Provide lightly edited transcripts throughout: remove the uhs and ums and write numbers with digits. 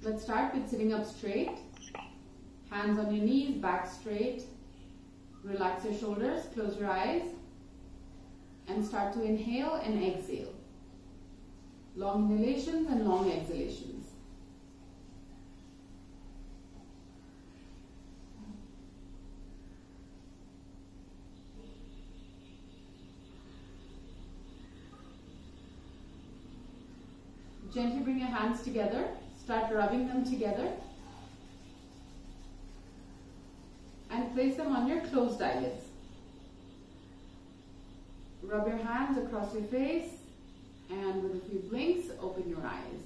Let's start with sitting up straight. Hands on your knees, back straight. Relax your shoulders, close your eyes. And start to inhale and exhale. Long inhalations and long exhalations. Gently bring your hands together. Start rubbing them together. And place them on your closed eyelids. Rub your hands across your face. And with a few blinks, open your eyes.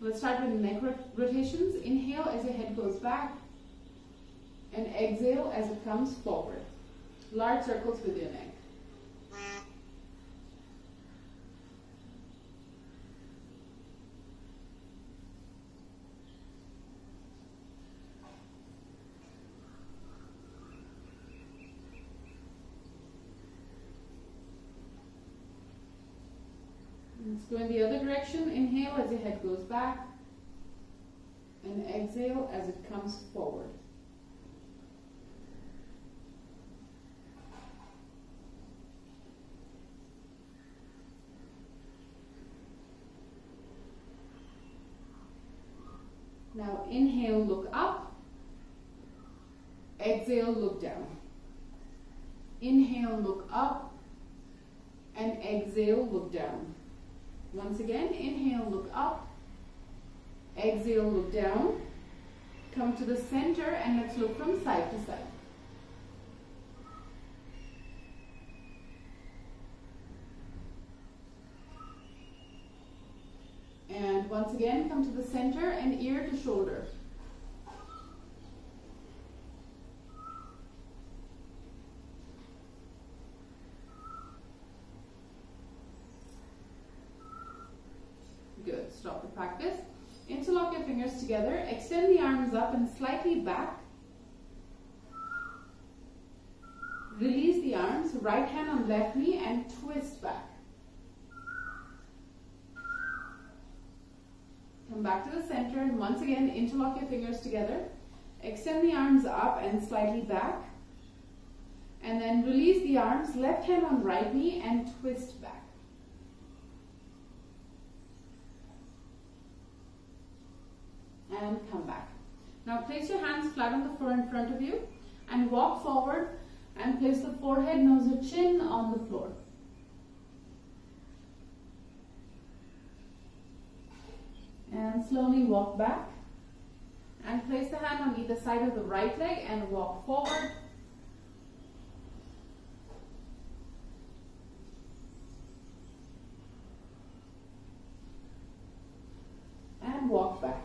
Let's start with neck rotations. Inhale as your head goes back. And exhale as it comes forward. Large circles with your neck. Let's go in the other direction. Inhale as your head goes back. And exhale as it comes forward. Now inhale, look up. Exhale, look down. Inhale, look up. And exhale, look down. Once again, inhale, look up. Exhale, look down. Come to the center and let's look from side to side. And once again, come to the center and ear to shoulder. Good. Stop the practice. Interlock your fingers together. Extend the arms up and slightly back. Release the arms. Right hand on left knee and twist back. Come back to the center and once again interlock your fingers together. Extend the arms up and slightly back. And then release the arms. Left hand on right knee and twist back. And come back. Now place your hands flat on the floor in front of you and walk forward and place the forehead, nose or chin on the floor. And slowly walk back and place the hand on either side of the right leg and walk forward. And walk back.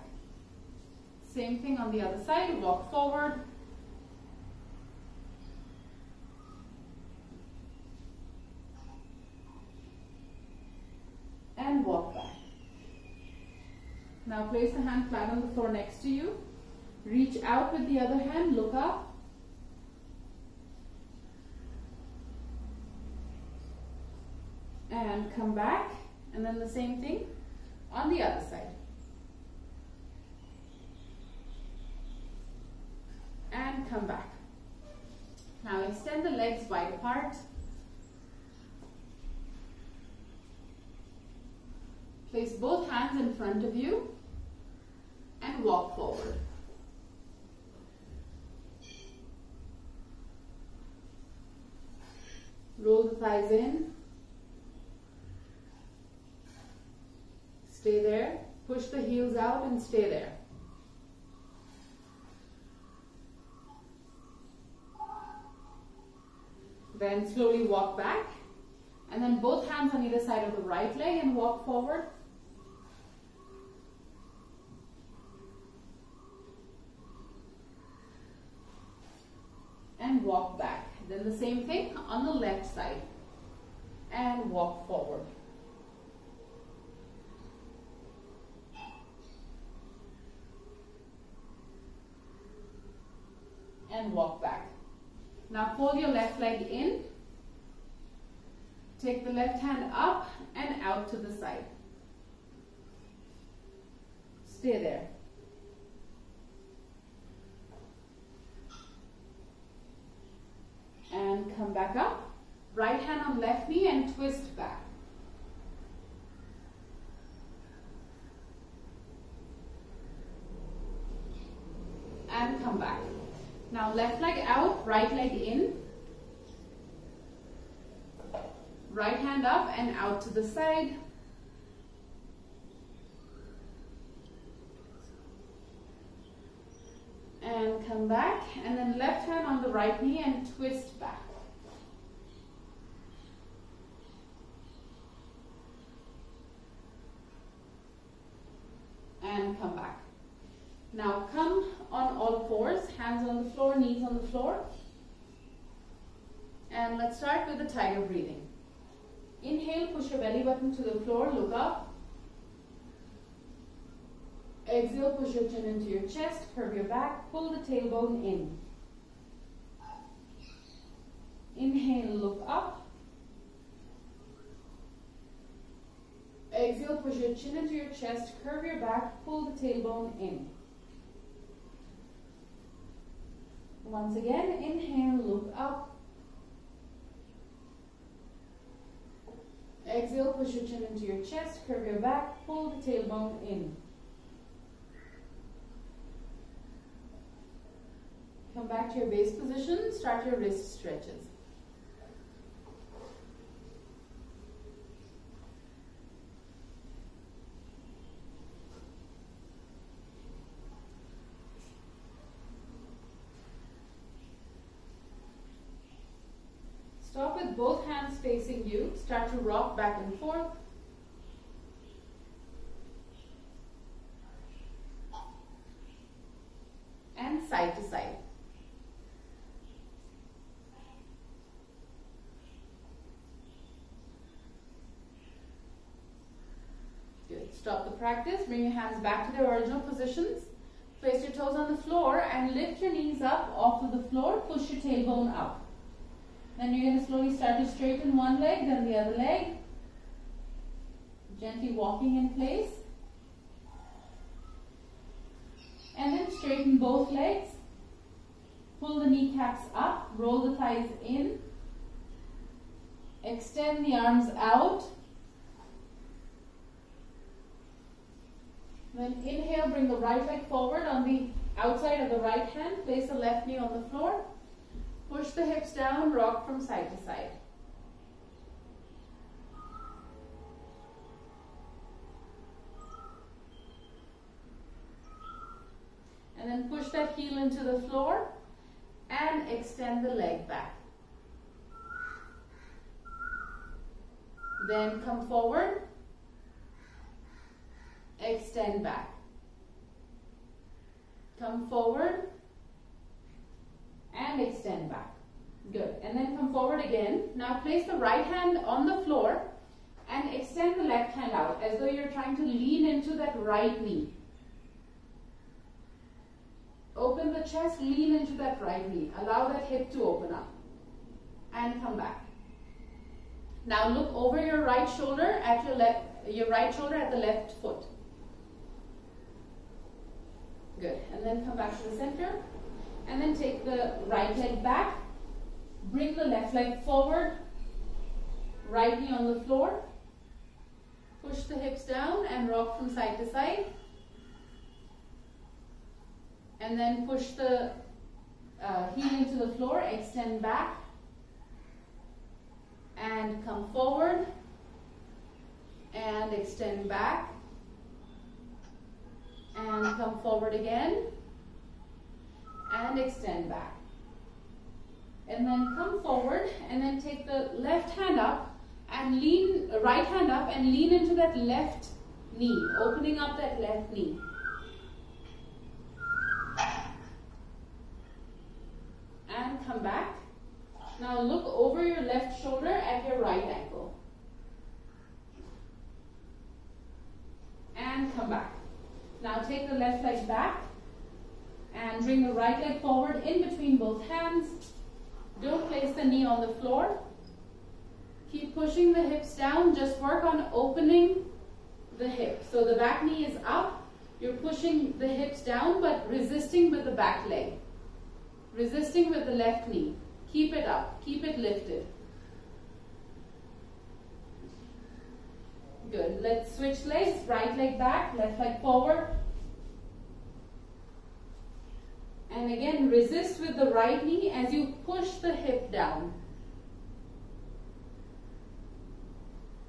Same thing on the other side, walk forward. And walk back. Now place the hand flat on the floor next to you. Reach out with the other hand, look up. And come back. And then the same thing on the other side. And come back. Now extend the legs wide apart. Place both hands in front of you and walk forward. Roll the thighs in. Stay there. Push the heels out and stay there. Then slowly walk back and then both hands on either side of the right leg and walk forward. And walk back. Then the same thing on the left side and walk forward. And walk back. Now fold your left leg in. Take the left hand up and out to the side. Stay there. back up. Right hand on left knee and twist back. And come back. Now left leg out, right leg in. Right hand up and out to the side. And come back, and then left hand on the right knee and twist back. And come back. Now come on all fours, hands on the floor, knees on the floor. And let's start with the tiger breathing. Inhale, push your belly button to the floor, look up. Exhale, push your chin into your chest, curve your back, pull the tailbone in. Inhale, look up. Exhale, push your chin into your chest, curve your back, pull the tailbone in. Once again, inhale, look up. Exhale, push your chin into your chest, curve your back, pull the tailbone in. Come back to your base position, start your wrist stretches. Stop with both hands facing you, start to rock back and forth. And side to side. Good. Stop the practice. Bring your hands back to their original positions. Place your toes on the floor and lift your knees up off of the floor. Push your tailbone up. Then you're going to slowly start to straighten one leg, then the other leg. Gently walking in place. And then straighten both legs. Pull the kneecaps up, roll the thighs in. Extend the arms out. Then inhale, bring the right leg forward on the outside of the right hand. Place the left knee on the floor. Push the hips down, rock from side to side. And then push that heel into the floor and extend the leg back. Then come forward, extend back. Come forward and extend back. Good. And then come forward again. Now place the right hand on the floor and extend the left hand out as though you're trying to lean into that right knee. Open the chest, lean into that right knee. Allow that hip to open up. And come back. Now look over your right shoulder at your right shoulder at the left foot. Good. And then come back to the center. And then take the right leg back. Bring the left leg forward. Right knee on the floor. Push the hips down and rock from side to side. And then push the heel into the floor. Extend back. And come forward. And extend back. And come forward again. And extend back. And then come forward and then take the left hand up and lean, right hand up and lean into that left knee, opening up that left knee. And come back. Now look over your left shoulder at your right ankle. And come back. Now take the left leg back. And bring the right leg forward in between both hands. Don't place the knee on the floor. Keep pushing the hips down. Just work on opening the hip. So the back knee is up. You're pushing the hips down but resisting with the back leg. Resisting with the left knee. Keep it up. Keep it lifted. Good. Let's switch legs. Right leg back, left leg forward. And again, resist with the right knee as you push the hip down.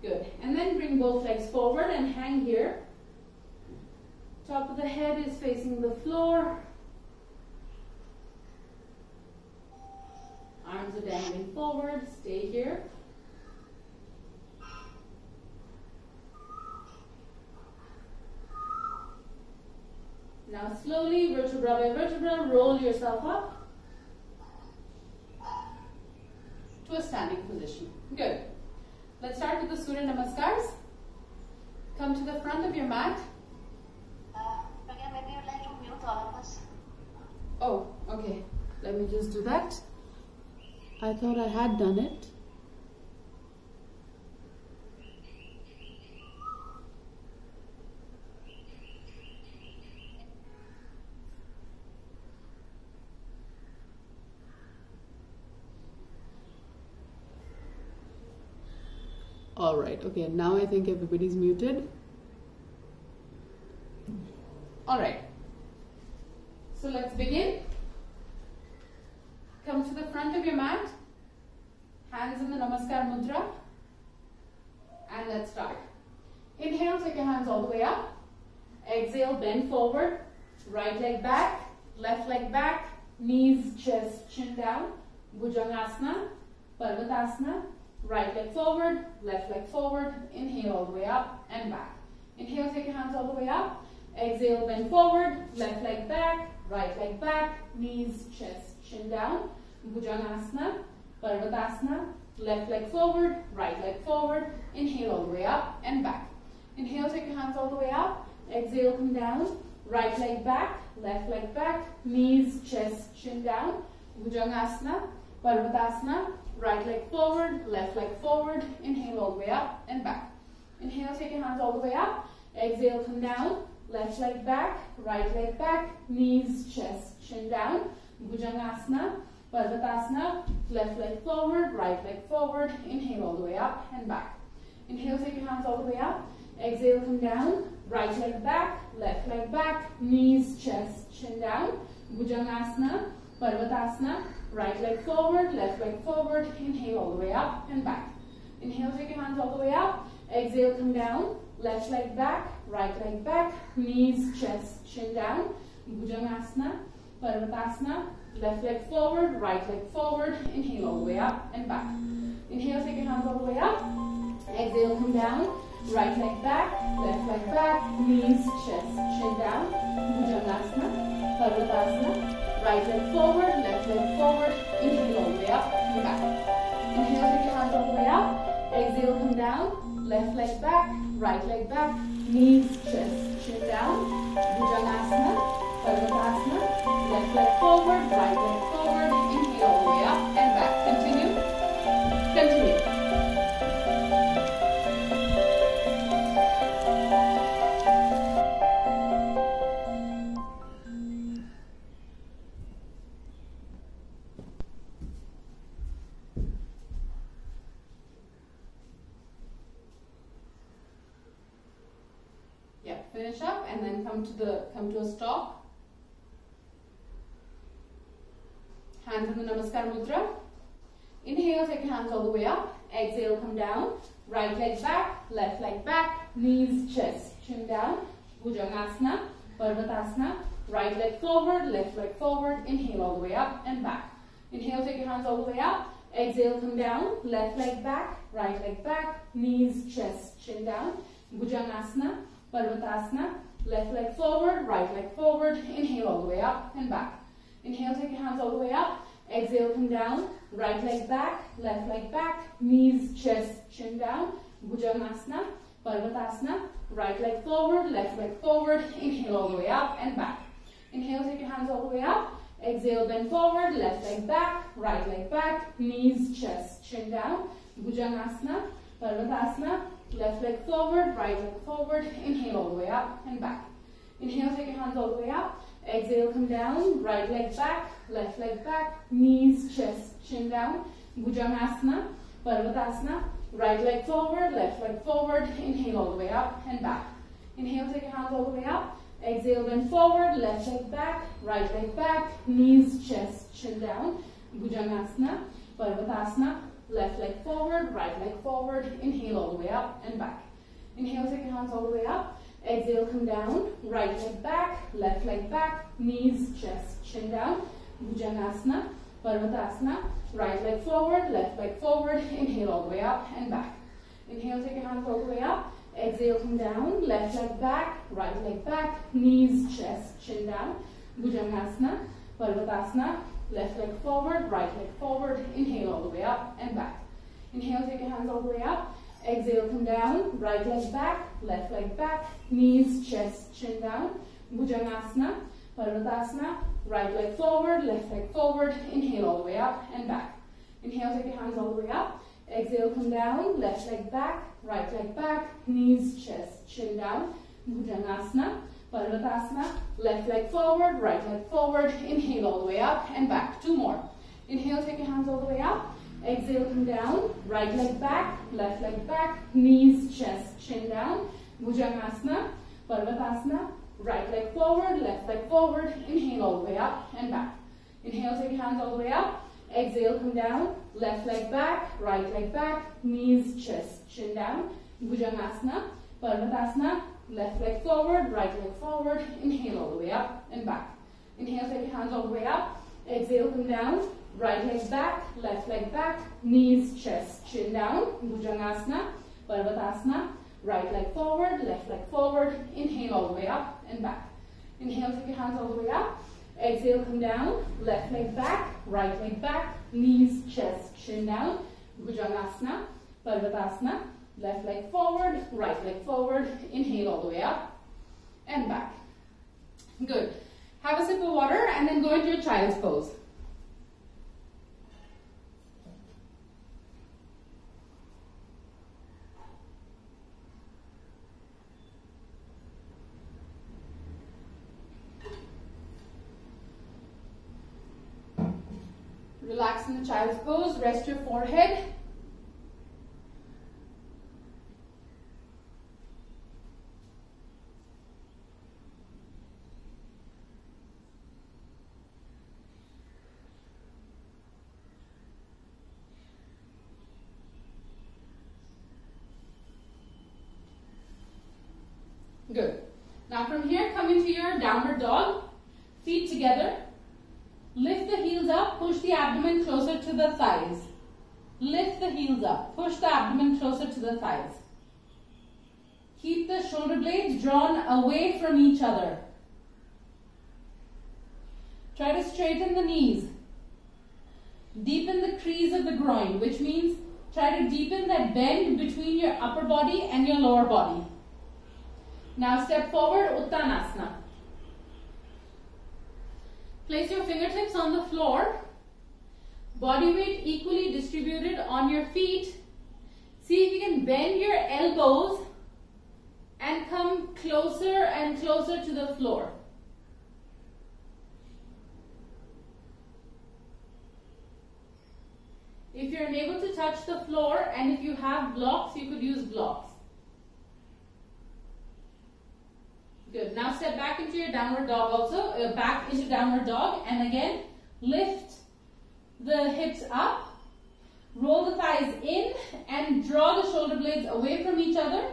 Good. And then bring both legs forward and hang here. Top of the head is facing the floor. Arms are dangling forward. Stay here. Now slowly, vertebra by vertebra, roll yourself up to a standing position. Good. Let's start with the Surya Namaskars. Come to the front of your mat. Pragya, maybe you'd like to mute all of us. Oh, okay. Let me just do that. I thought I had done it. All right, okay, now I think everybody's muted. All right, so let's begin. Come to the front of your mat, hands in the Namaskar Mudra, and let's start. Inhale, take your hands all the way up. Exhale, bend forward, right leg back, left leg back, knees, chest, chin down, Bhujangasana, Parvatasana. Right leg forward, left leg forward, inhale all the way up and back. Inhale, take your hands all the way up. Exhale, bend forward, left leg back, right leg back, knees, chest, chin down, Bhujangasana, Parvatasana, left leg forward, right leg forward, inhale all the way up and back. Inhale, take your hands all the way up. Exhale, come down, right leg back, left leg back, knees, chest, chin down, Bhujangasana, Parvatasana, right leg forward, left leg forward, inhale all the way up and back. Inhale, take your hands all the way up. Exhale, come down, left leg back, right leg back, knees, chest, chin down, Bhujangasana, Parvatasana, left leg forward, right leg forward, inhale all the way up and back. Inhale, take your hands all the way up. Exhale, come down, right leg back, left leg back, knees, chest, chin down, Bhujangasana, Parvatasana, right leg forward, left leg forward, inhale all the way up and back. Inhale, take your hands all the way up. Exhale, come down, left leg back, right leg back, knees, chest, chin down, Bhujangasana, Parvatasana, left leg forward, right leg forward, inhale all the way up and back. Inhale, take your hands all the way up. Exhale, come down, right leg back, left leg back, knees, chest, chin down, Bhujangasana, Parvatasana, right leg forward, left leg forward, inhale all the way up and back. Inhale, take your hands all the way up. Exhale, come down, left leg back, right leg back, knees, chest, chin down, Bhujangasana, Parvatasana, left leg forward, right leg forward, inhale all the way up and back. Continue. Continue. Finish up and then come to a stop. Hands in the Namaskar Mudra. Inhale, take your hands all the way up. Exhale, come down. Right leg back, left leg back, knees, chest, chin down, Bhujangasana, Parvatasana, right leg forward, left leg forward, inhale all the way up and back. Inhale, take your hands all the way up. Exhale, come down, left leg back, right leg back, knees, chest, chin down, Bhujangasana, Parvatasana, left leg forward, right leg forward, inhale all the way up and back. Inhale, take your hands all the way up. Exhale, come down, right leg back, left leg back, knees, chest, chin down, Bhujangasana, Parvatasana, right leg forward, left leg forward, inhale all the way up and back. Inhale, take your hands all the way up. Exhale, bend forward, left leg back, right leg back, knees, chest, chin down, Bhujangasana, Parvatasana, left leg forward, right leg forward, inhale all the way up and back. Inhale, take your hands all the way up. Exhale, come down, right leg back, left leg back, knees, chest, chin down. Bhujangasana, Parvatasana, right leg forward, left leg forward. Inhale all the way up and back. Inhale, take your hands all the way up. Exhale, bend forward, left leg back, right leg back, knees, chest, chin down. Bhujangasana, Parvatasana, left leg forward, right leg forward. Inhale all the way up and back. Inhale, take your hands all the way up. Exhale, come down, right leg back, left leg back, knees, chest, chin down. Bhujangasana, Parvatasana, right leg forward, left leg forward. Inhale all the way up and back. Inhale, take your hands all the way up. Exhale, come down, left leg back, right leg back, knees, chest, chin down. Bhujangasana, Parvatasana, left leg forward, right leg forward. Inhale all the way up and back. Inhale, take your hands all the way up. Exhale, come down, right leg back, left leg back, knees, chest, chin down. Bhujangasana, Parvatasana, right leg forward, left leg forward. Inhale all the way up and back. Inhale, take your hands all the way up. Exhale, come down, left leg back, right leg back, knees, chest, chin down. Bhujangasana, Parvatasana, left leg forward, right leg forward. Inhale all the way up and back. Two more. Inhale, take your hands all the way up. Exhale, come down, right leg back, left leg back, knees, chest, chin down. Bhujangasana, Parvatasana, right leg forward, left leg forward. Inhale all the way up and back. Inhale, take your hands all the way up. Exhale, come down, left leg back, right leg back, knees, chest, chin down. Bhujangasana, Parvatasana, left leg forward, right leg forward. Inhale all the way up and back. Inhale, take your hands all the way up. Exhale, come down, right leg back, left leg back, knees, chest, chin down. Bhujangasana, Parvatasana, right leg forward, left leg forward. Inhale all the way up and back. Inhale, take your hands all the way up. Exhale, come down, left leg back, right leg back, knees, chest, chin down. Bhujangasana, Parvatasana, left leg forward, right leg forward. Inhale all the way up and back. Good. Have a sip of water and then go into your child's pose. Relax in the child's pose, rest your forehead. Good. Now from here, come into your downward dog, feet together. Lift the heels up, push the abdomen closer to the thighs. Lift the heels up, push the abdomen closer to the thighs. Keep the shoulder blades drawn away from each other. Try to straighten the knees. Deepen the crease of the groin, which means try to deepen that bend between your upper body and your lower body. Now step forward, Uttanasana. Place your fingertips on the floor. Body weight equally distributed on your feet. See if you can bend your elbows and come closer and closer to the floor. If you're unable to touch the floor and if you have blocks, you could use blocks. Good. Now step back into your downward dog also. Back into downward dog and again lift the hips up. Roll the thighs in and draw the shoulder blades away from each other.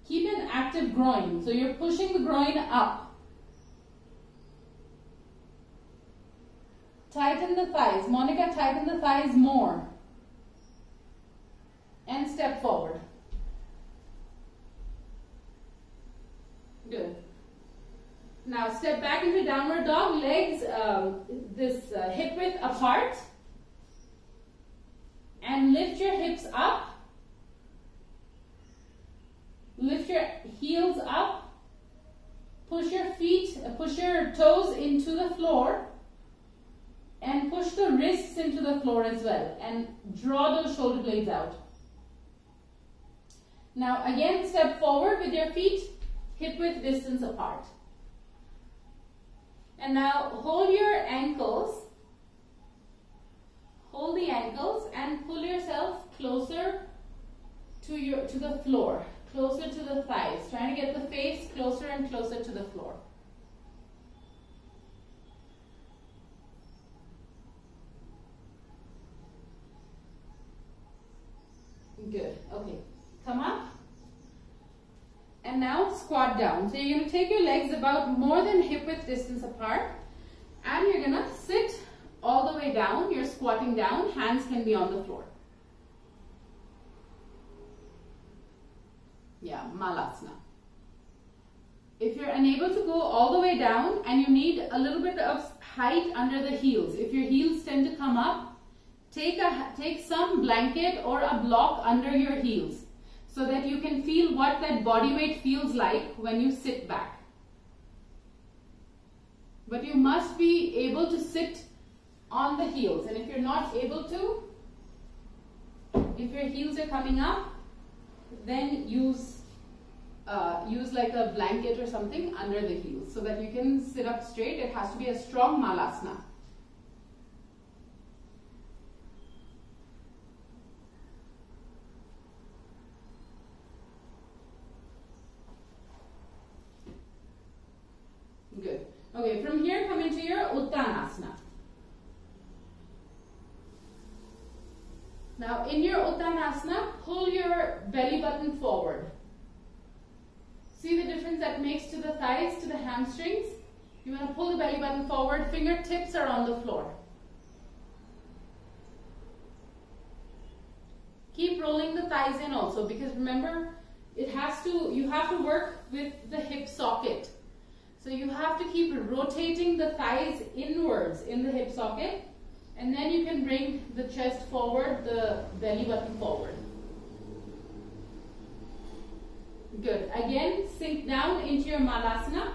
Keep an active groin. So you're pushing the groin up. Tighten the thighs. Monica, tighten the thighs more. And step forward. Good. Now step back into downward dog, legs hip width apart. And lift your hips up. Lift your heels up. Push your toes into the floor. And push the wrists into the floor as well. And draw those shoulder blades out. Now again, step forward with your feet hip width distance apart. And now hold your ankles. Hold the ankles and pull yourself closer to the floor, closer to the thighs, trying to get the face closer and closer to the floor. Good. Okay. Come up. And now squat down. So you're going to take your legs about more than hip width distance apart, and you're going to sit all the way down. You're squatting down. Hands can be on the floor. Yeah, Malasana. If you're unable to go all the way down and you need a little bit of height under the heels, if your heels tend to come up, take some blanket or a block under your heels so that you can feel what that body weight feels like when you sit back. But you must be able to sit on the heels, and if you're not able to, if your heels are coming up, then use like a blanket or something under the heels so that you can sit up straight. It has to be a strong Malasana. Good. Okay, from here come into your Uttanasana. Now in your Uttanasana, pull your belly button forward. See the difference that makes to the thighs, to the hamstrings? You want to pull the belly button forward, fingertips are on the floor. Keep rolling the thighs in also, because remember, you have to work with the hip socket. So you have to keep rotating the thighs inwards in the hip socket, and then you can bring the chest forward, the belly button forward. Good. Again, sink down into your Malasana.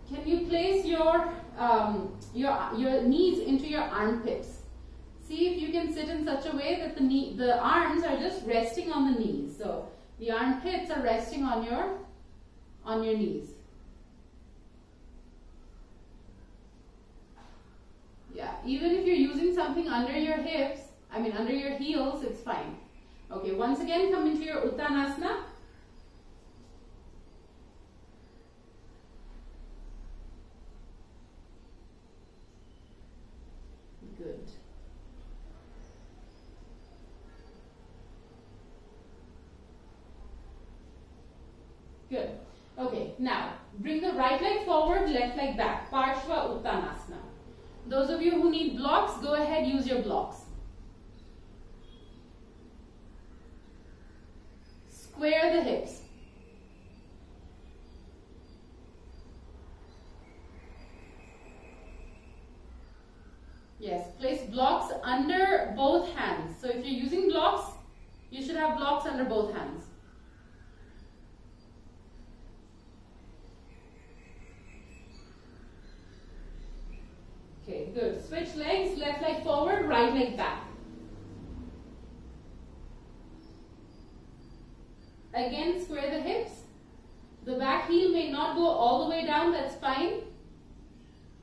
Can you place your knees into your armpits? See if you can sit in such a way that the arms are just resting on the knees. So the armpits are resting on your knees. Yeah, even if you're using something under your hips, under your heels, it's fine. Okay, once again, come into your Uttanasana. Good. Good. Okay, now bring the right leg forward, left leg back. Parshva Uttanasana. Those of you who need blocks, go ahead, use your blocks. Square the hips. Yes, place blocks under both hands. So if you're using blocks, you should have blocks under both hands. Okay, good. Switch legs, left leg forward, right leg back. Again, square the hips. The back heel may not go all the way down, that's fine.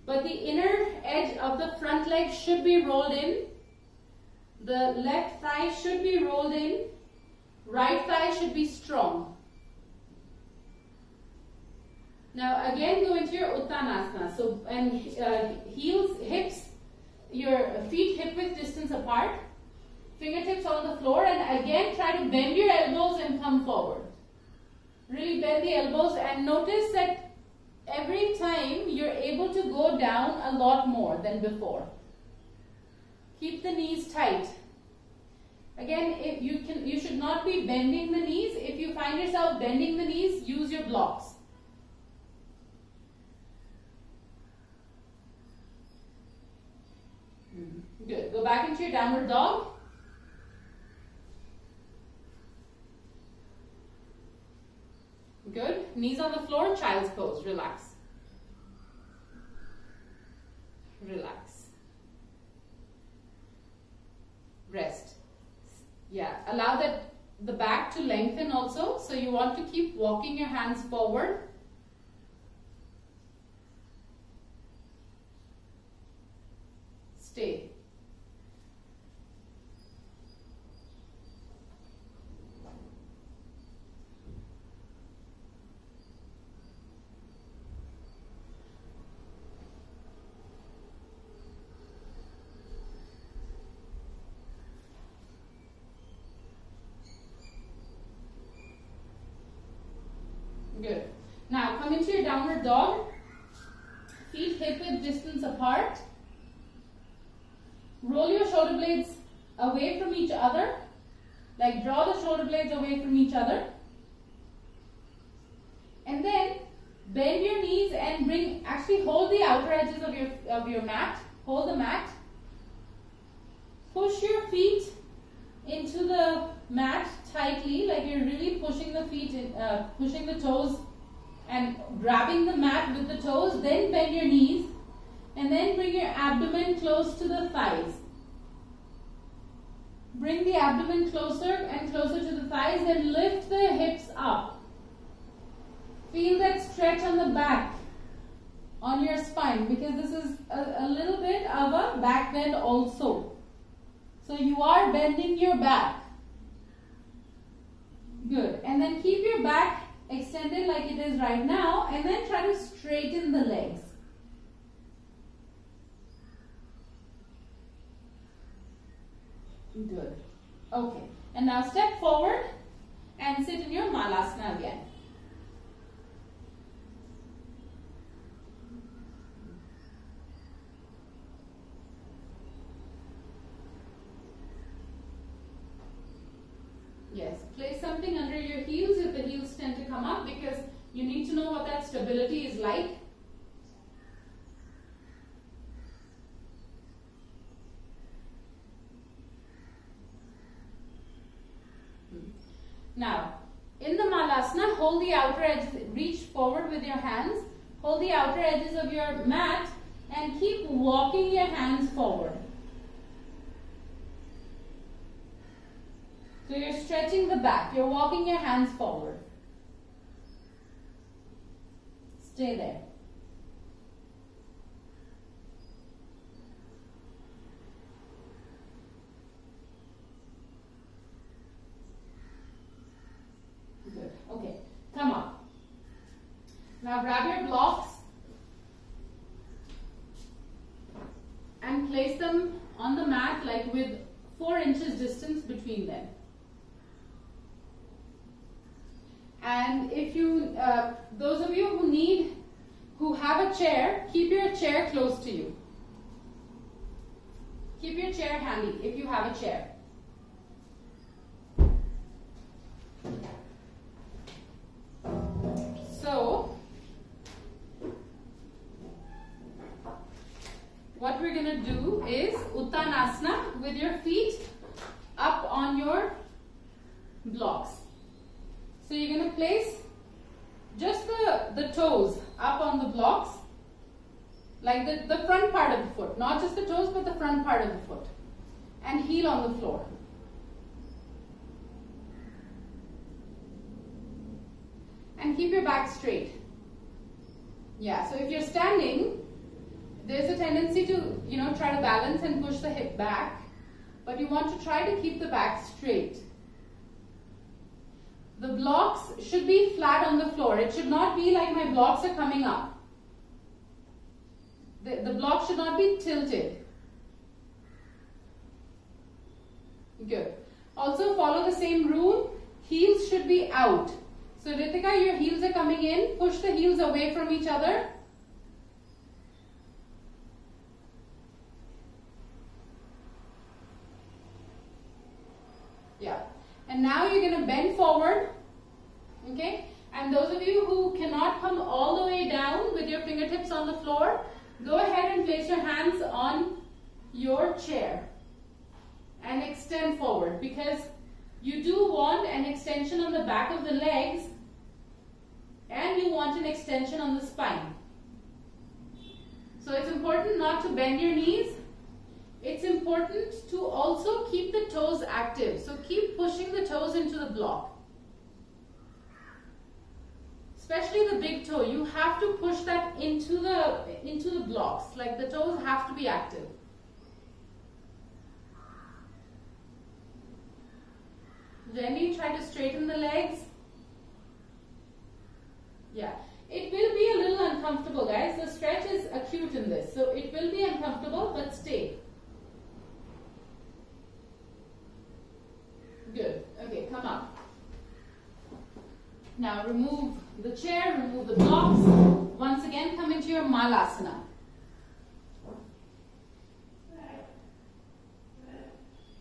But the inner edge of the front leg should be rolled in. The left thigh should be rolled in. Right thigh should be strong. Now again, go into your Uttanasana. So, and hips, your feet hip width distance apart. Fingertips on the floor, and again try to bend your elbows and come forward. Really bend the elbows, and notice that every time you're able to go down a lot more than before. Keep the knees tight. Again, if you should not be bending the knees. If you find yourself bending the knees, use your blocks. Good. Go back into your downward dog. Good. Knees on the floor, child's pose. Relax. Relax. Rest. Yeah. Allow that the back to lengthen also. So you want to keep walking your hands forward. Stay. Good. Now come into your downward dog. Feet hip width distance apart. Roll your shoulder blades away from each other. Like draw the shoulder blades away from each other. And then bend your knees and hold the outer edges of your mat. Hold the mat. Push your feet into the mat tightly, like you're really pushing the feet in, pushing the toes and grabbing the mat with the toes. Then bend your knees and then bring your abdomen close to the thighs. Bring the abdomen closer and closer to the thighs, and lift the hips up. Feel that stretch on the back, on your spine, because this is a little bit of a back bend also. So you are bending your back. Good. And then keep your back extended like it is right now, and then try to straighten the legs. Good. Okay. And now step forward and sit in your Malasana again. Yes, place something under your heels if the heels tend to come up, because you need to know what that stability is like. Now, in the Malasana, hold the outer edges, reach forward with your hands, hold the outer edges of your mat and keep walking your hands forward. So you're stretching the back, you're walking your hands forward. Stay there. Good. Okay, come up. Now grab your blocks and place them on the mat, like with 4 inches distance between them. And if you, those of you who have a chair, keep your chair close to you. Keep your chair handy if you have a chair. So, what we're going to do is Uttanasana with your feet up on your blocks. So you're going to place just the toes up on the blocks, like the front part of the foot, not just the toes but the front part of the foot, and heel on the floor. And keep your back straight. Yeah, so if you're standing, there's a tendency to, try to balance and push the hip back, but you want to try to keep the back straight. The blocks should be flat on the floor. It should not be like my blocks are coming up. The blocks should not be tilted. Good. Also follow the same rule. Heels should be out. So Ritika, your heels are coming in. Push the heels away from each other. Yeah. And now you're going to bend forward, okay? And those of you who cannot come all the way down with your fingertips on the floor, go ahead and place your hands on your chair and extend forward, because you do want an extension on the back of the legs and you want an extension on the spine. So it's important not to bend your knees it's important to also keep the toes active. So keep pushing the toes into the block. Especially the big toe, you have to push that into the blocks. Like the toes have to be active. Gently try to straighten the legs. Yeah, it will be a little uncomfortable, guys. The stretch is acute in this, so it will be uncomfortable, but stay. Good. Okay, come up. Now remove the chair, remove the blocks. Once again, come into your Malasana.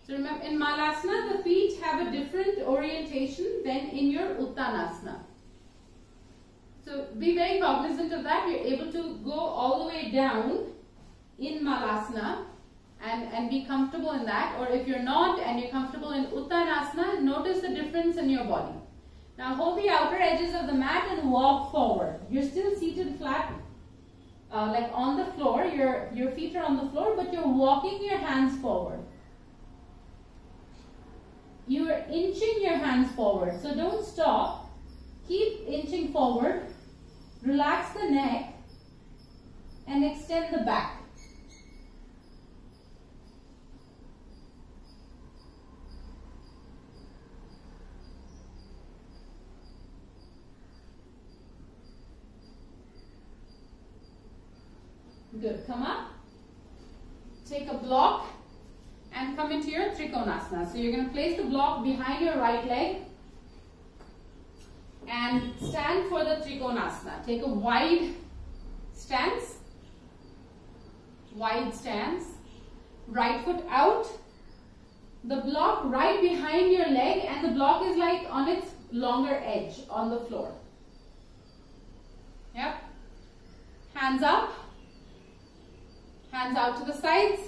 So remember, in Malasana, the feet have a different orientation than in your Uttanasana. So be very cognizant of that. You're able to go all the way down in Malasana and be comfortable in that. Or if you're not and you're comfortable in Uttanasana, notice the difference in your body. Now hold the outer edges of the mat and walk forward. You're still seated flat, like on the floor. Your feet are on the floor, but you're walking your hands forward. You are inching your hands forward, so don't stop. Keep inching forward. Relax the neck and extend the back. Good. Come up. Take a block and come into your Trikonasana. So you're going to place the block behind your right leg and stand for the Trikonasana. Take a wide stance. Wide stance. Right foot out. The block right behind your leg, and the block is like on its longer edge on the floor. Yep. Hands up. Hands out to the sides.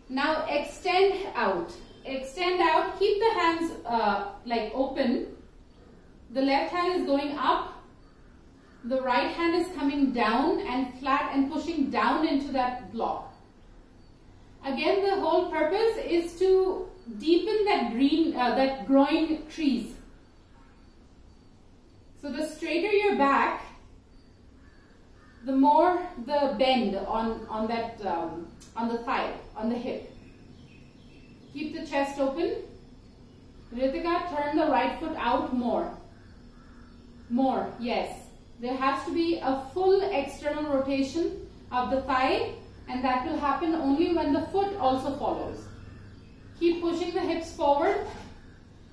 Now extend out. Extend out. Keep the hands like open. The left hand is going up. The right hand is coming down and flat and pushing down into that block. Again, the whole purpose is to deepen that groin crease. So the straighter your back, the more the bend on the thigh, on the hip. Keep the chest open. Ritika, turn the right foot out more. More, yes. There has to be a full external rotation of the thigh, and that will happen only when the foot also follows. Keep pushing the hips forward.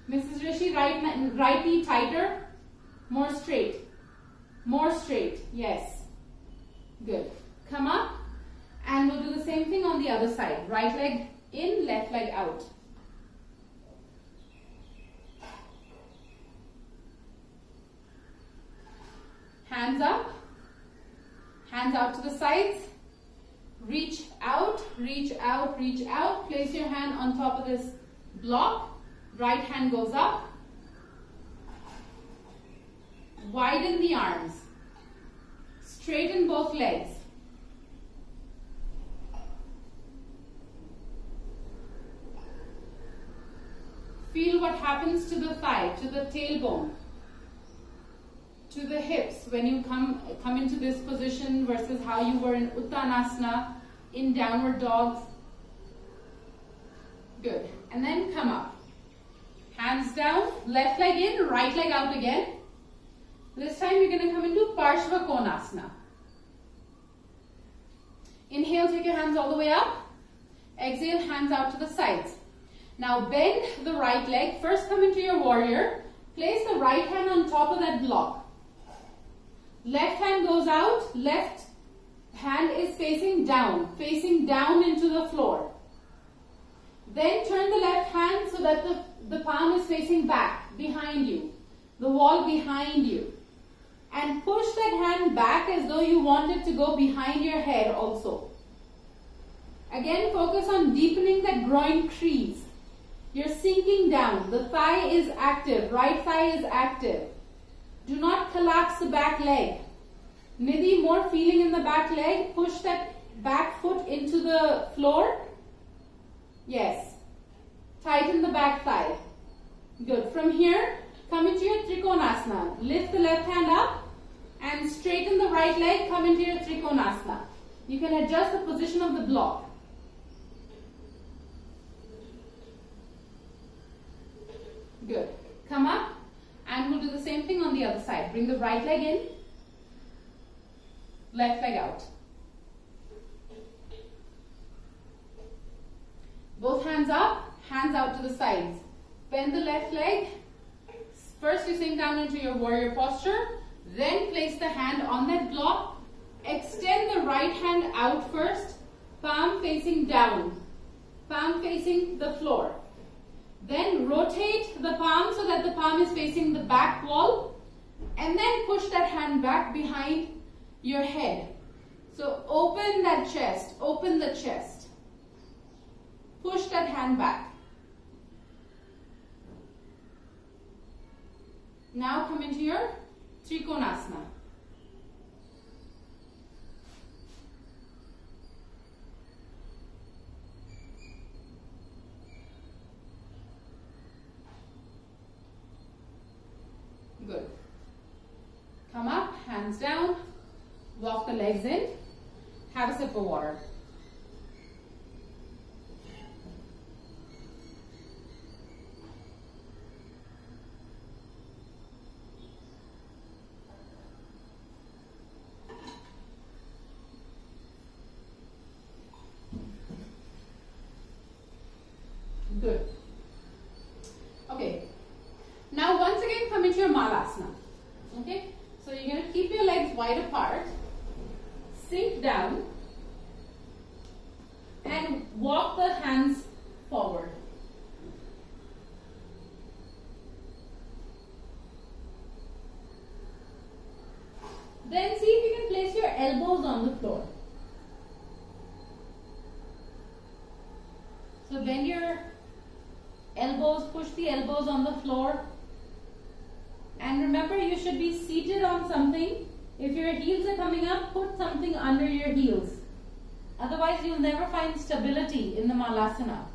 Mrs. Rishi, right knee tighter. More straight. More straight, yes. Good. Come up, and we'll do the same thing on the other side. Right leg in, left leg out. Hands up, hands out to the sides. Reach out, reach out, reach out. Place your hand on top of this block. Right hand goes up. Widen the arms. Straighten both legs. Feel what happens to the thigh, to the tailbone, to the hips when you come into this position versus how you were in Uttanasana, in downward dogs. Good. And then come up. Hands down, left leg in, right leg out again. This time you're going to come into Parshva Konasana. Inhale, take your hands all the way up. Exhale, hands out to the sides. Now bend the right leg. First come into your warrior. Place the right hand on top of that block. Left hand goes out. Left hand is facing down into the floor. Then turn the left hand so that the palm is facing back, behind you. The wall behind you. And push that hand back as though you want it to go behind your head also. Again, focus on deepening that groin crease. You're sinking down. The thigh is active. Right thigh is active. Do not collapse the back leg. Nidhi, more feeling in the back leg. Push that back foot into the floor Yes. Tighten the back thigh. Good. From here, come into your Trikonasana. Lift the left hand up and straighten the right leg. Come into your Trikonasana. You can adjust the position of the block. Good. Come up and we'll do the same thing on the other side. Bring the right leg in, left leg out. Both hands up, hands out to the sides. Bend the left leg. First you sink down into your warrior posture. Then place the hand on that block. Extend the right hand out first. Palm facing down. Palm facing the floor. Then rotate the palm so that the palm is facing the back wall. And then push that hand back behind your head. So open that chest. Open the chest. Push that hand back. Now come into your Trikonasana. Good. Come up, hands down, walk the legs in, have a sip of water. Good. Okay. Now once again come into your Malasana. Okay. So you're going to keep your legs wide apart, sink down and walk the hands forward. Then see if you can place your elbows on the floor. So bend your elbows, push the elbows on the floor. And remember, you should be seated on something. If your heels are coming up, put something under your heels. Otherwise, you'll never find stability in the Malasana.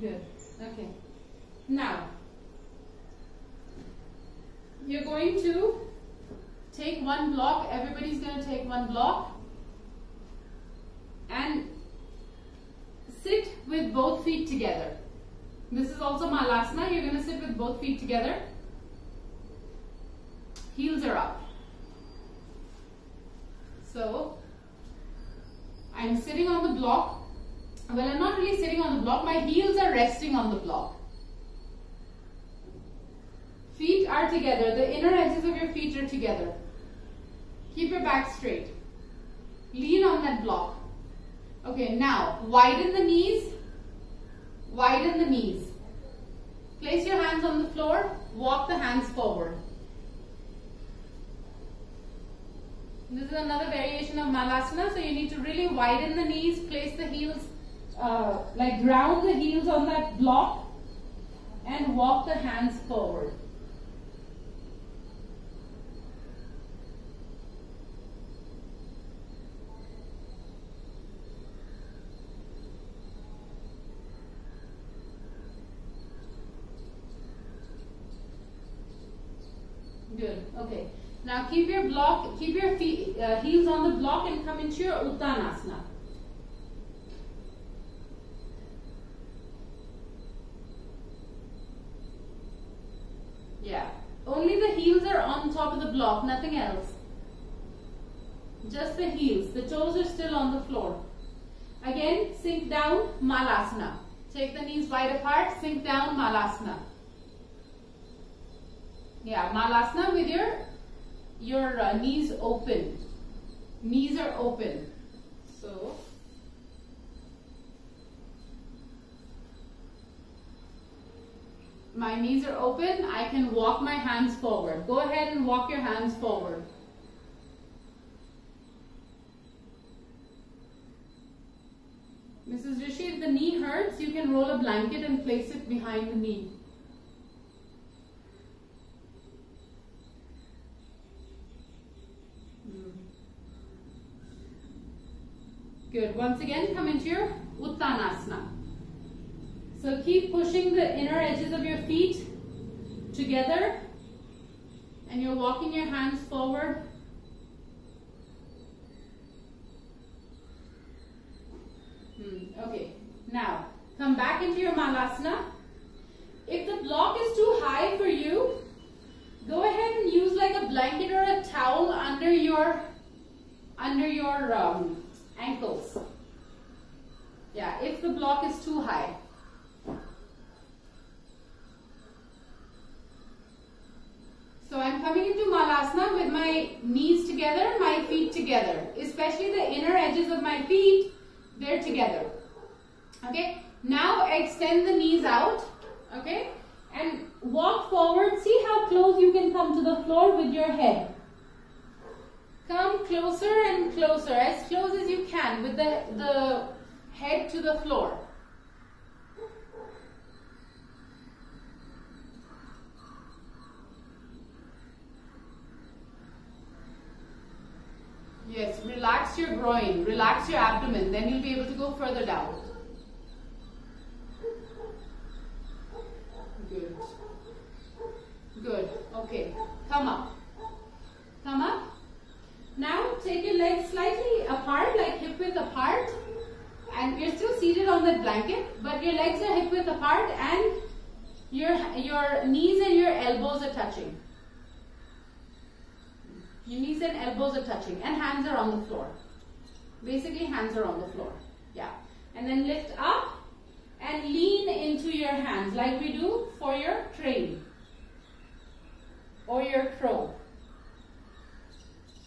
Good. Okay. Now, you're going to take one block. Everybody's going to take one block and sit with both feet together. This is also Malasana. You're going to sit with both feet together. Heels are up. So, I'm sitting on the block. Well, I'm not really sitting on the block. My heels are resting on the block. Feet are together. The inner edges of your feet are together. Keep your back straight. Lean on that block. Okay, now widen the knees. Widen the knees. Place your hands on the floor. Walk the hands forward. This is another variation of Malasana. So you need to really widen the knees. Place the heels. Like ground the heels on that block and walk the hands forward. Good. Okay. Now keep your feet, heels on the block and come into your Uttanasana. Yeah, only the heels are on top of the block, nothing else. Just the heels. The toes are still on the floor. Again, sink down, Malasana. Take the knees wide apart, sink down, Malasana. Yeah, Malasana with your knees open. Knees are open. So, my knees are open, I can walk my hands forward. Go ahead and walk your hands forward. Mrs. Rishi, if the knee hurts, you can roll a blanket and place it behind the knee. Good. Once again, come into your Uttanasana. So keep pushing the inner edges of your feet together, and you're walking your hands forward. Okay, now come back into your Malasana. If the block is too high for you, go ahead and use like a blanket or a towel under your ankles. Yeah, if the block is too high. So I'm coming into Malasana with my knees together, my feet together, especially the inner edges of my feet, they're together. Okay, now extend the knees out, okay, and walk forward. See how close you can come to the floor with your head. Come closer and closer, as close as you can with the head to the floor. Yes, relax your groin, relax your abdomen, then you'll be able to go further down. Good. Good. Okay. Come up. Come up. Now take your legs slightly apart, like hip width apart. And you're still seated on that blanket, but your legs are hip width apart and your knees and your elbows are touching. Your knees and elbows are touching and hands are on the floor. Basically, hands are on the floor. Yeah. And then lift up and lean into your hands like we do for your crane or your crow.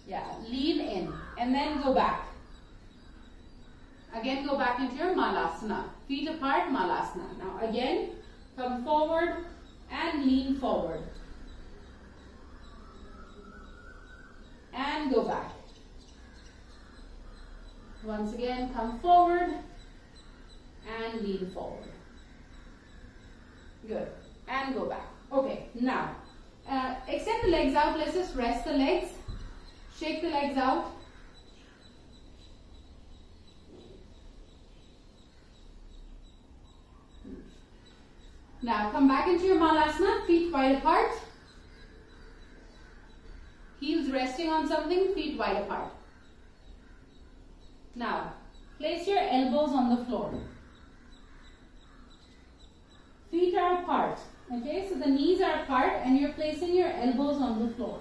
Yeah, lean in and then go back. Again, go back into your Malasana. Feet apart, Malasana. Now again, come forward and lean forward. And go back. Once again, come forward and lean forward. Good. And go back. Okay, now extend the legs out. Let's just rest the legs. Shake the legs out. Now come back into your Malasana, feet wide apart. Heels resting on something, feet wide apart. Now, place your elbows on the floor. Feet are apart. Okay, so the knees are apart and you're placing your elbows on the floor.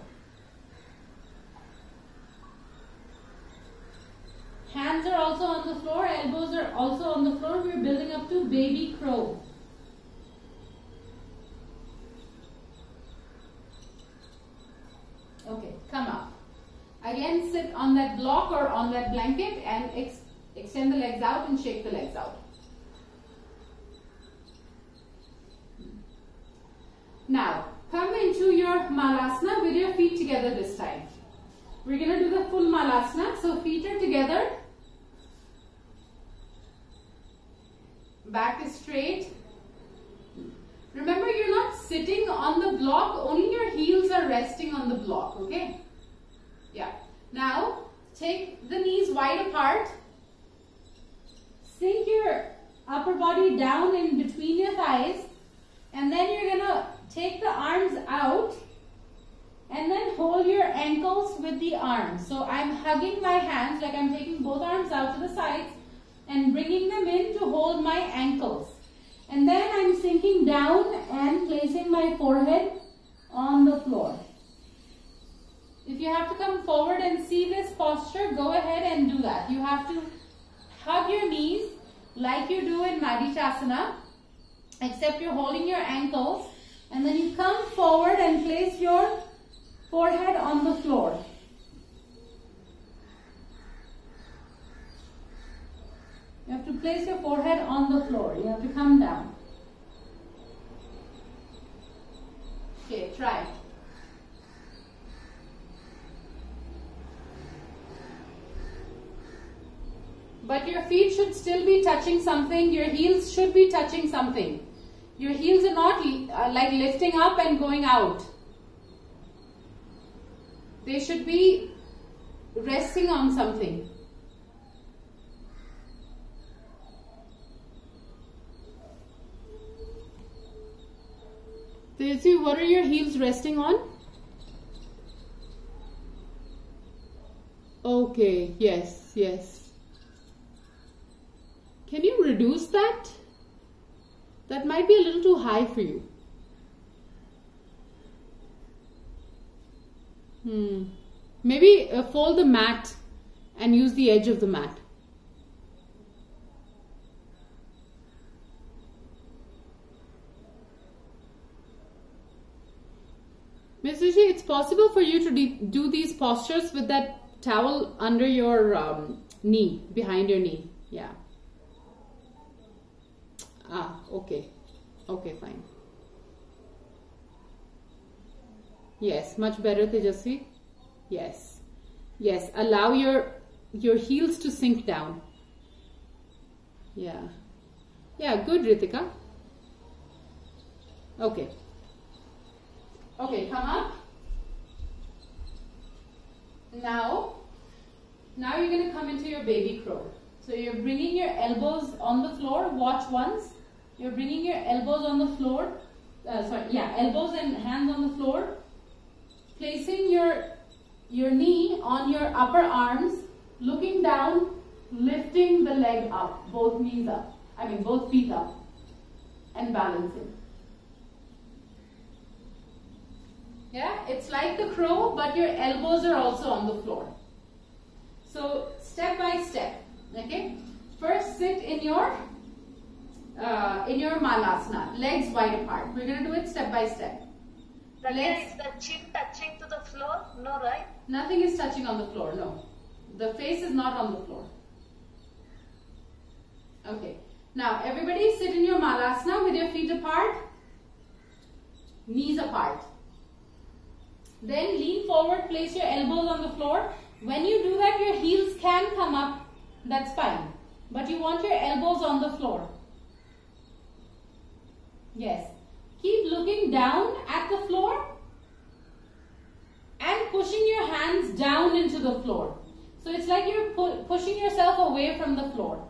Hands are also on the floor, elbows are also on the floor. We're building up to baby crow. Okay, come up. Again, sit on that block or on that blanket and extend the legs out and shake the legs out. Now, come into your Malasana with your feet together this time. We're going to do the full Malasana. So, feet are together. Back is straight. Remember, you're not sitting on the block, only your heels are resting on the block, okay? Yeah. Now, take the knees wide apart. Sink your upper body down in between your thighs. And then you're going to take the arms out and then hold your ankles with the arms. So, I'm hugging my hands, like I'm taking both arms out to the sides and bringing them in to hold my ankles. And then I'm sinking down and placing my forehead on the floor. If you have to come forward and see this posture, go ahead and do that. You have to hug your knees like you do in Madhichasana, except you're holding your ankles. And then you come forward and place your forehead on the floor. You have to place your forehead on the floor. You have to come down. But your feet should still be touching something. Your heels should be touching something. Your heels are not like lifting up and going out. They should be resting on something. Daisy, what are your heels resting on? Okay, yes, yes. Can you reduce that? That might be a little too high for you. Maybe fold the mat and use the edge of the mat. Ms. Rishi, it's possible for you to do these postures with that towel under your knee, behind your knee. Yeah. Ah, okay. Okay, fine. Yes, much better, Tejasvi. Yes. Yes, allow your heels to sink down. Yeah. Yeah, good, Ritika. Okay. Okay, come up. Now you're going to come into your baby crow. So you're bringing your elbows on the floor. Watch once. You're bringing your elbows on the floor. Elbows and hands on the floor. Placing your knee on your upper arms. Looking down. Lifting the leg up. Both knees up. Both feet up. And balancing. Yeah, it's like the crow, but your elbows are also on the floor. So step by step. Okay. First, sit in your malasana, legs wide apart. We're going to do it step by step. Is the chin touching to the floor? No, right? Nothing is touching on the floor. No, the face is not on the floor. Okay. Now everybody sit in your malasana with your feet apart, knees apart. Then lean forward, place your elbows on the floor. When you do that, your heels can come up. That's fine. But you want your elbows on the floor. Yes. Keep looking down at the floor and pushing your hands down into the floor. So it's like you're pushing yourself away from the floor.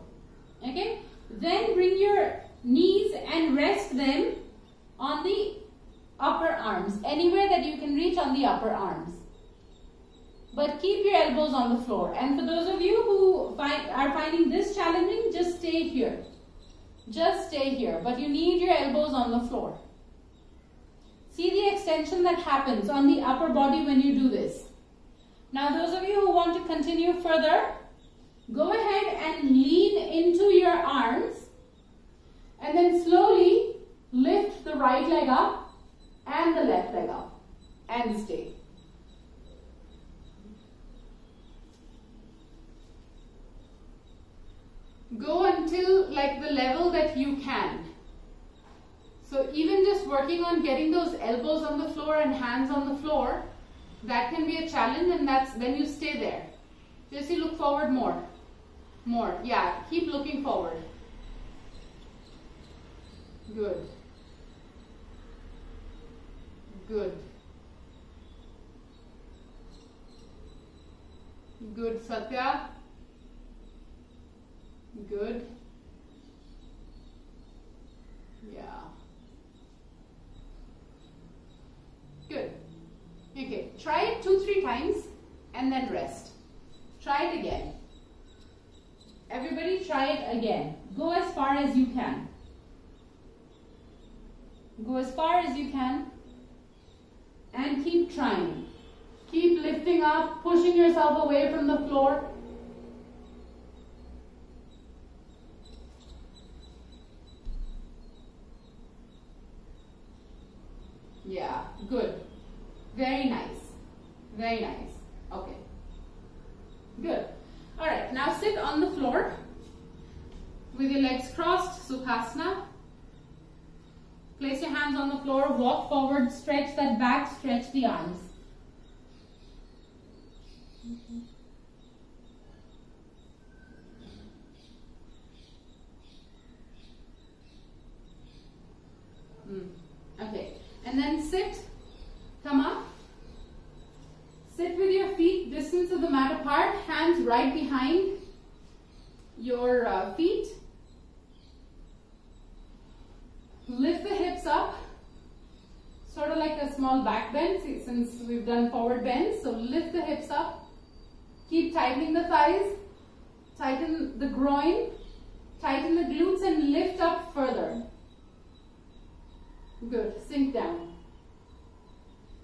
Okay? Then bring your knees and rest them on the upper arms, anywhere that you can reach on the upper arms. But keep your elbows on the floor. And for those of you who are finding this challenging, just stay here. Just stay here. But you need your elbows on the floor. See the extension that happens on the upper body when you do this. Now those of you who want to continue further, go ahead and lean into your arms and then slowly lift the right leg up and the left leg up and stay. Go until like the level that you can. So even just working on getting those elbows on the floor and hands on the floor, that can be a challenge, and then you stay there. Just you look forward more. More. Yeah, keep looking forward. Good. Good. Good, Satya. Good. Yeah. Good. Okay, try it 2-3 times and then rest. Try it again. Everybody try it again. Go as far as you can. Go as far as you can. And keep trying. Keep lifting up, pushing yourself away from the floor. Yeah, good. Very nice. Very nice. Okay. Good. Alright, now sit on the floor with your legs crossed, Sukhasana. Place your hands on the floor, walk forward, stretch that back, stretch the arms. sit, come up. Sit with your feet distance of the mat apart, hands right behind your feet. Lift the hips up, sort of like a small back bend since we've done forward bends. So lift the hips up. Keep tightening the thighs, tighten the groin, tighten the glutes and lift up further. Good, sink down.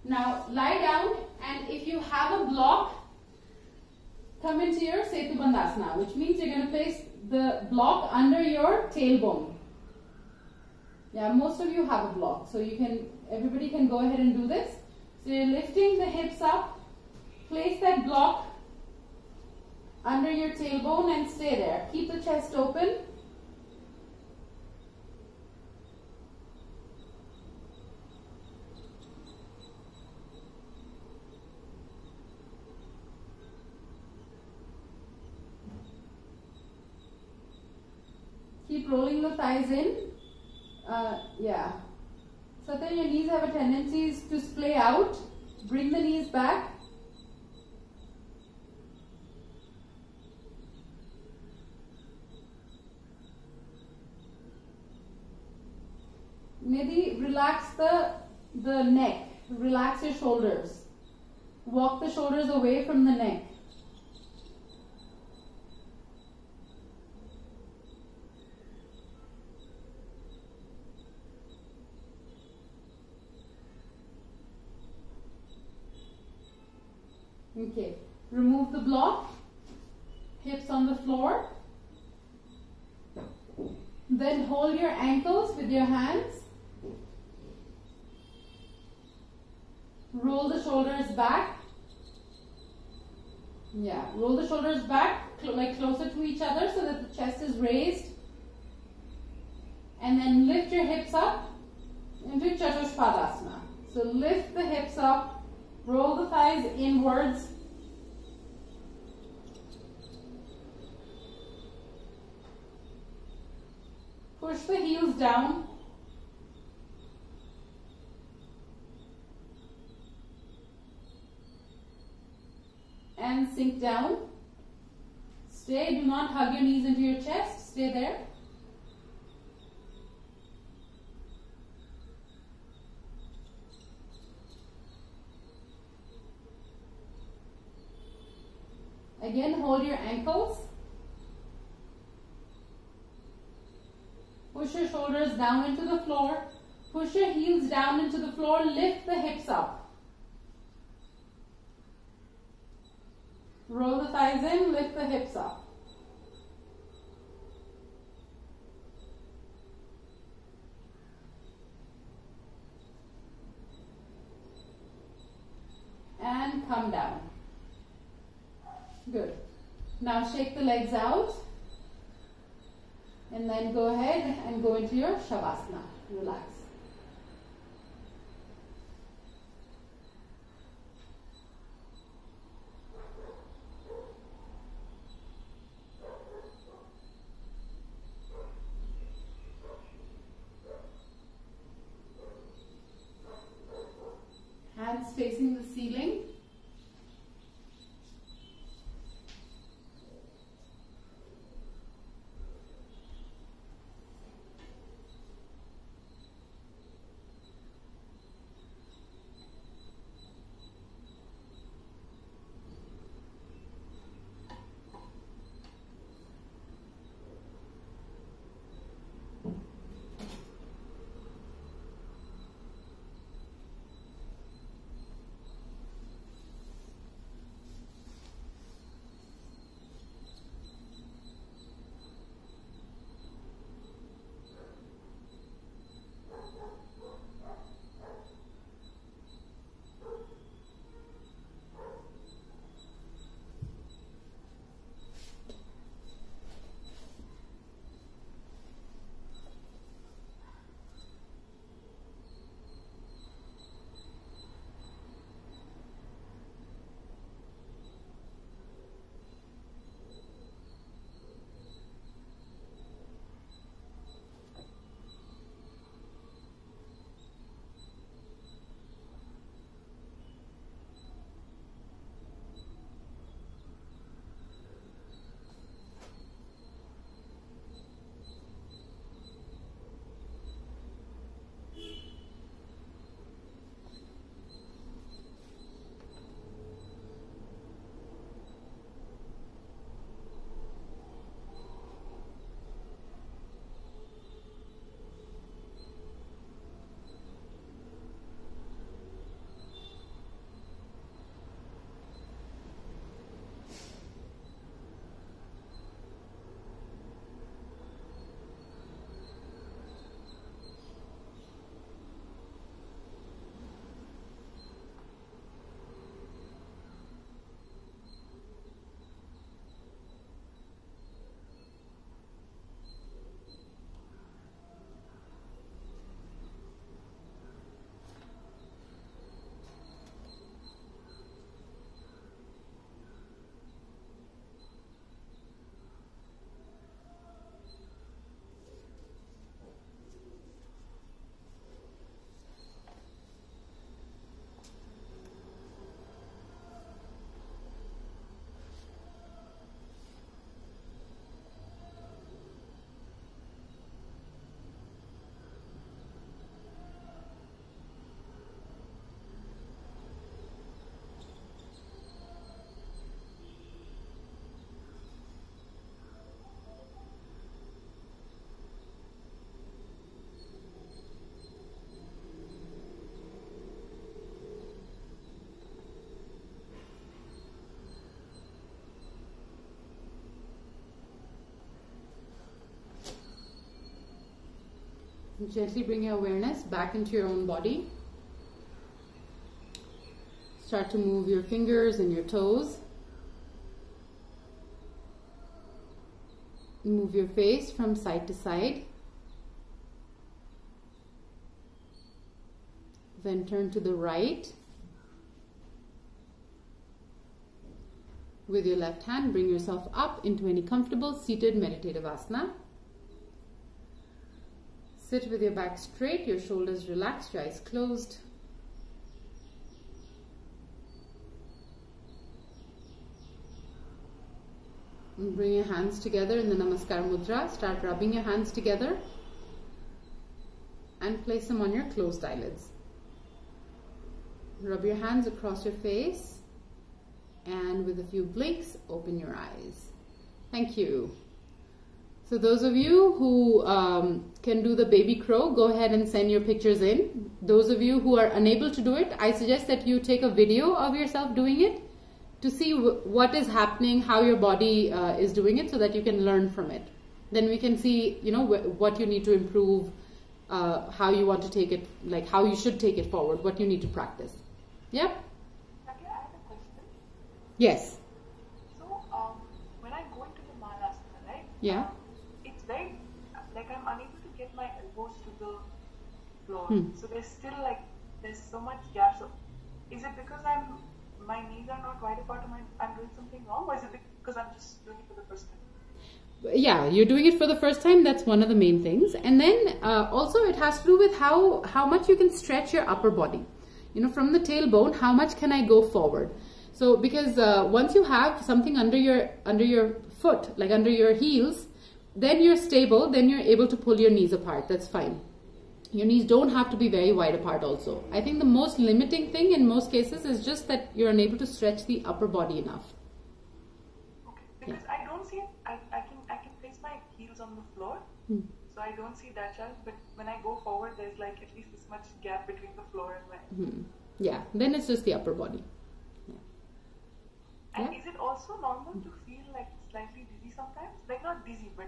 Now lie down, and if you have a block, come into your Setu Bandhasana, which means you're going to place the block under your tailbone. Yeah, most of you have a block, so everybody can go ahead and do this. So you're lifting the hips up, place that block under your tailbone and stay there. Keep the chest open. Keep rolling the thighs in. Yeah. So then your knees have a tendency to splay out. Bring the knees back. Maybe relax the neck. Relax your shoulders. Walk the shoulders away from the neck. Okay, remove the block, hips on the floor. Then hold your ankles with your hands. Roll the shoulders back. Yeah, roll the shoulders back like closer to each other so that the chest is raised. And then lift your hips up into Chatushpadasana. So lift the hips up. Roll the thighs inwards. Push the heels down. And sink down. Stay. Do not hug your knees into your chest. Stay there. Again, hold your ankles. Push your shoulders down into the floor. Push your heels down into the floor. Lift the hips up. Roll the thighs in. Lift the hips up. And come down. Good. Now shake the legs out. And then go ahead and go into your Shavasana. Relax. Hands facing the ceiling. Gently bring your awareness back into your own body. Start to move your fingers and your toes. Move your face from side to side. Then turn to the right. With your left hand, bring yourself up into any comfortable seated meditative asana. Sit with your back straight, your shoulders relaxed, your eyes closed. And bring your hands together in the Namaskar Mudra. Start rubbing your hands together and place them on your closed eyelids. Rub your hands across your face and with a few blinks, open your eyes. Thank you. So those of you who can do the baby crow, go ahead and send your pictures in. Those of you who are unable to do it, I suggest that you take a video of yourself doing it to see what is happening, how your body is doing it, so that you can learn from it. Then we can see, you know, what you need to improve, how you want to take it, like how you should take it forward, what you need to practice. Yep. Pragya, I have a question. Yes. So, when I go into the Malasana, right? Yeah. It's very, like I'm unable to get my elbows to the floor. So there's still like, there's so much gap. So is it because my knees are not wide apart, I'm doing something wrong, or is it because I'm just doing it for the first time? Yeah, you're doing it for the first time. That's one of the main things. And then also it has to do with how much you can stretch your upper body. You know, from the tailbone, how much can I go forward? So because once you have something under your foot, like under your heels, then you're stable, then you're able to pull your knees apart. That's fine. Your knees don't have to be very wide apart also. I think the most limiting thing in most cases is just that you're unable to stretch the upper body enough. Okay, because I don't see it. I can place my heels on the floor, so I don't see that challenge. But when I go forward, there's like at least this much gap between the floor and my. Yeah, then it's just the upper body. Yeah. And is it also normal to feel like slightly dizzy sometimes? Like not dizzy, but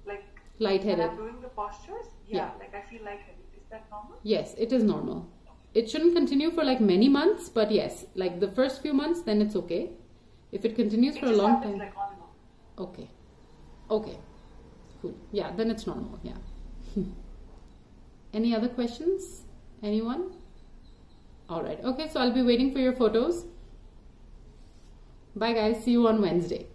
like lightheaded. when I'm doing the postures, like I feel lightheaded. Is that normal? Yes, it is normal. It shouldn't continue for like many months, but yes, like the first few months, then it's okay. If it continues for a long time. Like on and off. Okay. Okay. Cool. Yeah, then it's normal. Yeah. Any other questions? Anyone? All right. Okay, so I'll be waiting for your photos. Bye guys. See you on Wednesday.